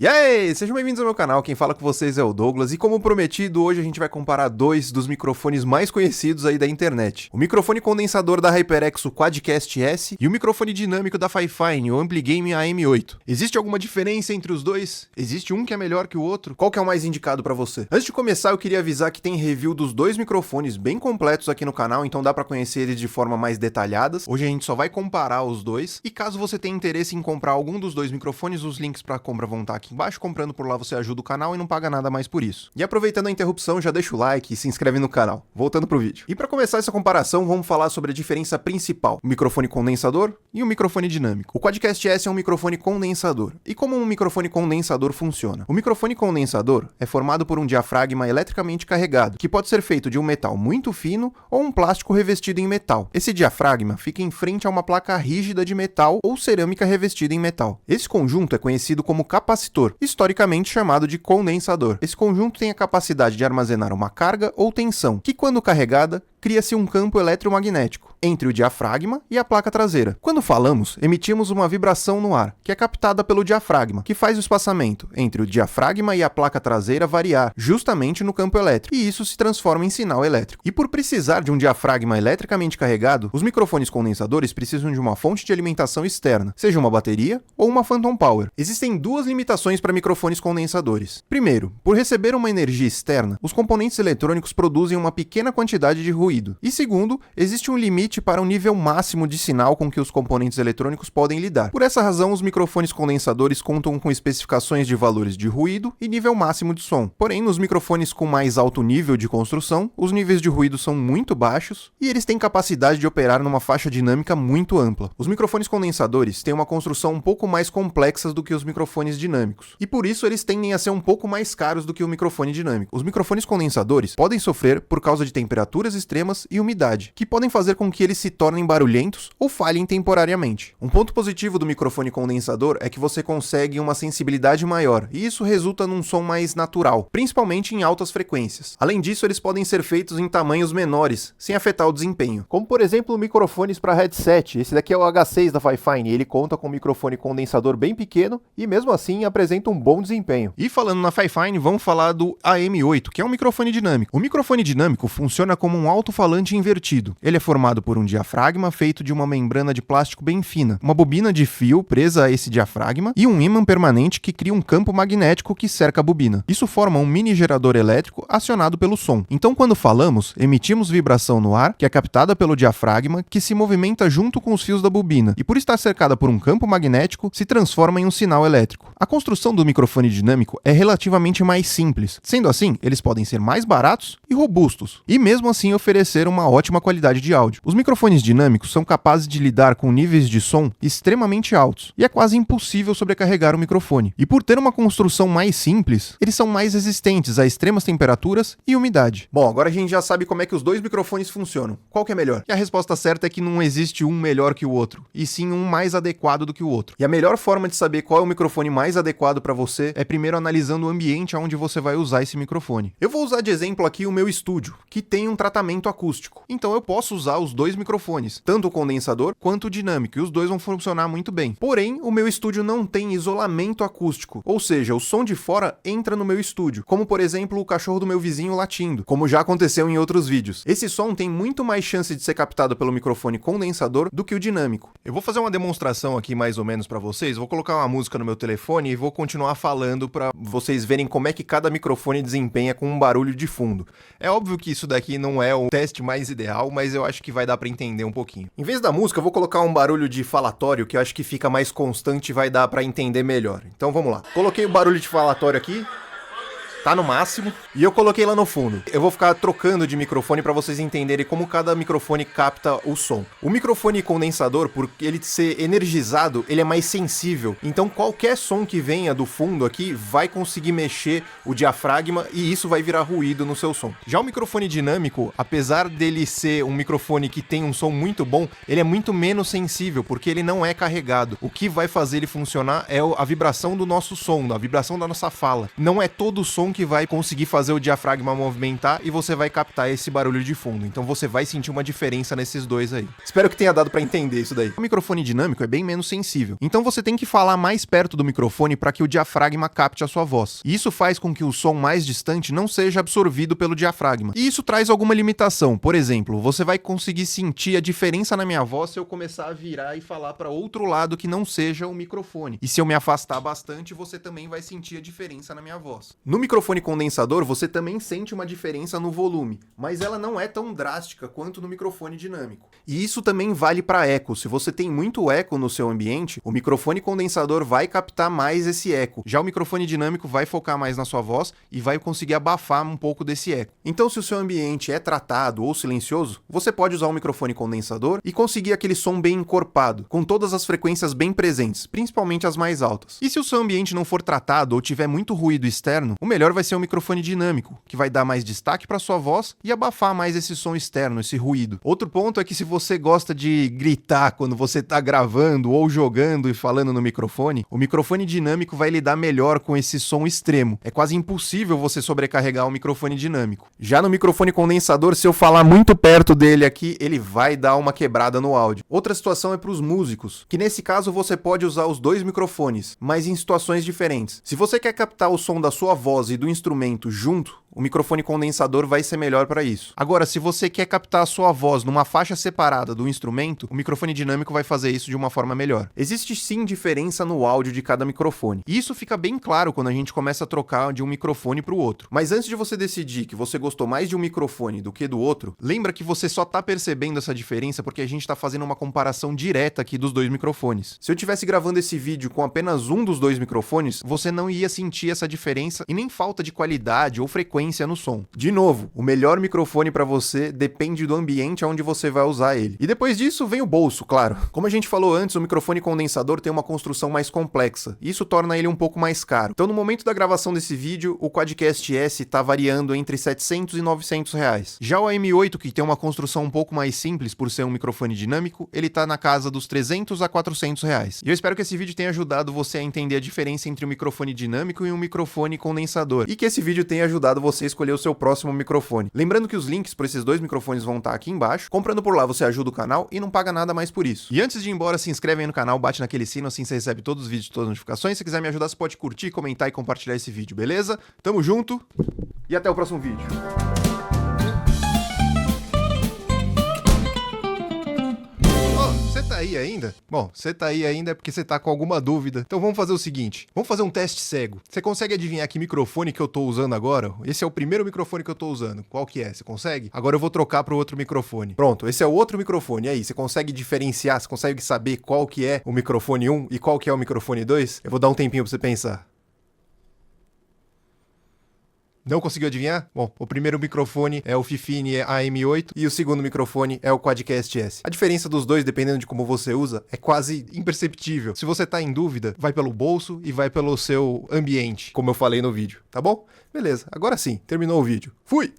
E aí, sejam bem-vindos ao meu canal, quem fala com vocês é o Douglas, e como prometido, hoje a gente vai comparar dois dos microfones mais conhecidos aí da internet. O microfone condensador da HyperX, o Quadcast S, e o microfone dinâmico da Fifine, o Ampligame AM8. Existe alguma diferença entre os dois? Existe um que é melhor que o outro? Qual que é o mais indicado pra você? Antes de começar, eu queria avisar que tem review dos dois microfones bem completos aqui no canal, então dá pra conhecer eles de forma mais detalhada. Hoje a gente só vai comparar os dois, e caso você tenha interesse em comprar algum dos dois microfones, os links pra compra vão estar aqui embaixo. Comprando por lá você ajuda o canal e não paga nada mais por isso. E aproveitando a interrupção, já deixa o like e se inscreve no canal. Voltando pro vídeo. E para começar essa comparação, vamos falar sobre a diferença principal: o microfone condensador e o microfone dinâmico. O Quadcast S é um microfone condensador. E como um microfone condensador funciona? O microfone condensador é formado por um diafragma eletricamente carregado, que pode ser feito de um metal muito fino ou um plástico revestido em metal. Esse diafragma fica em frente a uma placa rígida de metal ou cerâmica revestida em metal. Esse conjunto é conhecido como capacitor, historicamente chamado de condensador. Esse conjunto tem a capacidade de armazenar uma carga ou tensão, que quando carregada, cria-se um campo eletromagnético entre o diafragma e a placa traseira. Quando falamos, emitimos uma vibração no ar, que é captada pelo diafragma, que faz o espaçamento entre o diafragma e a placa traseira variar, justamente no campo elétrico, e isso se transforma em sinal elétrico. E por precisar de um diafragma eletricamente carregado, os microfones condensadores precisam de uma fonte de alimentação externa, seja uma bateria ou uma phantom power. Existem duas limitações para microfones condensadores. Primeiro, por receber uma energia externa, os componentes eletrônicos produzem uma pequena quantidade de ruído. E segundo, existe um limite para o nível máximo de sinal com que os componentes eletrônicos podem lidar. Por essa razão, os microfones condensadores contam com especificações de valores de ruído e nível máximo de som. Porém, nos microfones com mais alto nível de construção, os níveis de ruído são muito baixos e eles têm capacidade de operar numa faixa dinâmica muito ampla. Os microfones condensadores têm uma construção um pouco mais complexa do que os microfones dinâmicos, e por isso eles tendem a ser um pouco mais caros do que o microfone dinâmico. Os microfones condensadores podem sofrer por causa de temperaturas extremas e umidade, que podem fazer com que eles se tornem barulhentos ou falhem temporariamente. Um ponto positivo do microfone condensador é que você consegue uma sensibilidade maior, e isso resulta num som mais natural, principalmente em altas frequências. Além disso, eles podem ser feitos em tamanhos menores, sem afetar o desempenho. Como por exemplo, microfones para headset. Esse daqui é o H6 da Fifine, ele conta com um microfone condensador bem pequeno e mesmo assim apresenta um bom desempenho. E falando na Fifine, vamos falar do AM8, que é um microfone dinâmico. O microfone dinâmico funciona como um alto-falante invertido. Ele é formado por um diafragma feito de uma membrana de plástico bem fina, uma bobina de fio presa a esse diafragma e um ímã permanente que cria um campo magnético que cerca a bobina. Isso forma um mini gerador elétrico acionado pelo som. Então, quando falamos, emitimos vibração no ar, que é captada pelo diafragma, que se movimenta junto com os fios da bobina, e por estar cercada por um campo magnético, se transforma em um sinal elétrico. A construção do microfone dinâmico é relativamente mais simples. Sendo assim, eles podem ser mais baratos e robustos, e mesmo assim oferecer uma ótima qualidade de áudio. Os microfones dinâmicos são capazes de lidar com níveis de som extremamente altos, e é quase impossível sobrecarregar o microfone. E por ter uma construção mais simples, eles são mais resistentes a extremas temperaturas e umidade. Bom, agora a gente já sabe como é que os dois microfones funcionam. Qual que é melhor? E a resposta certa é que não existe um melhor que o outro, e sim um mais adequado do que o outro. E a melhor forma de saber qual é o microfone mais adequado para você é primeiro analisando o ambiente onde você vai usar esse microfone. Eu vou usar de exemplo aqui o meu estúdio, que tem um tratamento acústico. Então eu posso usar os dois microfones, tanto o condensador quanto o dinâmico, e os dois vão funcionar muito bem. Porém, o meu estúdio não tem isolamento acústico, ou seja, o som de fora entra no meu estúdio, como por exemplo o cachorro do meu vizinho latindo, como já aconteceu em outros vídeos. Esse som tem muito mais chance de ser captado pelo microfone condensador do que o dinâmico. Eu vou fazer uma demonstração aqui mais ou menos para vocês, vou colocar uma música no meu telefone e vou continuar falando para vocês verem como é que cada microfone desempenha com um barulho de fundo. É óbvio que isso daqui não é o teste mais ideal, mas eu acho que vai dar para entender um pouquinho. Em vez da música, eu vou colocar um barulho de falatório que eu acho que fica mais constante e vai dar para entender melhor. Então vamos lá. Coloquei o barulho de falatório aqui. Tá no máximo, e eu coloquei lá no fundo. Eu vou ficar trocando de microfone para vocês entenderem como cada microfone capta o som. O microfone condensador, por ele ser energizado, ele é mais sensível. Então qualquer som que venha do fundo aqui vai conseguir mexer o diafragma e isso vai virar ruído no seu som. Já o microfone dinâmico, apesar dele ser um microfone que tem um som muito bom, ele é muito menos sensível, porque ele não é carregado. O que vai fazer ele funcionar é a vibração do nosso som, a vibração da nossa fala. Não é todo o som que vai conseguir fazer o diafragma movimentar e você vai captar esse barulho de fundo. Então você vai sentir uma diferença nesses dois aí. Espero que tenha dado pra entender isso daí. O microfone dinâmico é bem menos sensível. Então você tem que falar mais perto do microfone para que o diafragma capte a sua voz. E isso faz com que o som mais distante não seja absorvido pelo diafragma. E isso traz alguma limitação. Por exemplo, você vai conseguir sentir a diferença na minha voz se eu começar a virar e falar para outro lado que não seja o microfone. E se eu me afastar bastante, você também vai sentir a diferença na minha voz. No microfone condensador, você também sente uma diferença no volume, mas ela não é tão drástica quanto no microfone dinâmico. E isso também vale para eco. Se você tem muito eco no seu ambiente, o microfone condensador vai captar mais esse eco. Já o microfone dinâmico vai focar mais na sua voz e vai conseguir abafar um pouco desse eco. Então, se o seu ambiente é tratado ou silencioso, você pode usar um microfone condensador e conseguir aquele som bem encorpado, com todas as frequências bem presentes, principalmente as mais altas. E se o seu ambiente não for tratado ou tiver muito ruído externo, o melhor vai ser um microfone dinâmico, que vai dar mais destaque para sua voz e abafar mais esse som externo, esse ruído. Outro ponto é que se você gosta de gritar quando você está gravando ou jogando e falando no microfone, o microfone dinâmico vai lidar melhor com esse som extremo. É quase impossível você sobrecarregar o microfone dinâmico. Já no microfone condensador, se eu falar muito perto dele aqui, ele vai dar uma quebrada no áudio. Outra situação é para os músicos, que nesse caso você pode usar os dois microfones, mas em situações diferentes. Se você quer captar o som da sua voz e do instrumento junto, o microfone condensador vai ser melhor para isso. Agora, se você quer captar a sua voz numa faixa separada do instrumento, o microfone dinâmico vai fazer isso de uma forma melhor. Existe sim diferença no áudio de cada microfone. E isso fica bem claro quando a gente começa a trocar de um microfone para o outro. Mas antes de você decidir que você gostou mais de um microfone do que do outro, lembra que você só tá percebendo essa diferença porque a gente tá fazendo uma comparação direta aqui dos dois microfones. Se eu tivesse gravando esse vídeo com apenas um dos dois microfones, você não ia sentir essa diferença e nem falta de qualidade ou frequência no som. De novo, o melhor microfone para você depende do ambiente onde você vai usar ele. E depois disso vem o bolso, claro. Como a gente falou antes, o microfone condensador tem uma construção mais complexa. Isso torna ele um pouco mais caro. Então, no momento da gravação desse vídeo, o Quadcast S está variando entre 700 e 900 reais. Já o AM8, que tem uma construção um pouco mais simples por ser um microfone dinâmico, ele tá na casa dos 300 a 400 reais. E eu espero que esse vídeo tenha ajudado você a entender a diferença entre um microfone dinâmico e um microfone condensador. E que esse vídeo tenha ajudado você a escolher o seu próximo microfone. Lembrando que os links para esses dois microfones vão estar aqui embaixo. Comprando por lá, você ajuda o canal e não paga nada mais por isso. E antes de ir embora, se inscreve aí no canal, bate naquele sino, assim você recebe todos os vídeos, todas as notificações. Se quiser me ajudar, você pode curtir, comentar e compartilhar esse vídeo, beleza? Tamo junto e até o próximo vídeo. Você tá aí ainda? Bom, você tá aí ainda é porque você tá com alguma dúvida. Então vamos fazer o seguinte, vamos fazer um teste cego. Você consegue adivinhar que microfone que eu tô usando agora? Esse é o primeiro microfone que eu tô usando. Qual que é? Você consegue? Agora eu vou trocar pro outro microfone. Pronto, esse é o outro microfone. E aí, você consegue diferenciar? Você consegue saber qual que é o microfone 1 e qual que é o microfone 2? Eu vou dar um tempinho pra você pensar. Não conseguiu adivinhar? Bom, o primeiro microfone é o Fifine AM8 e o segundo microfone é o Quadcast S. A diferença dos dois, dependendo de como você usa, é quase imperceptível. Se você tá em dúvida, vai pelo bolso e vai pelo seu ambiente, como eu falei no vídeo, tá bom? Beleza, agora sim, terminou o vídeo. Fui!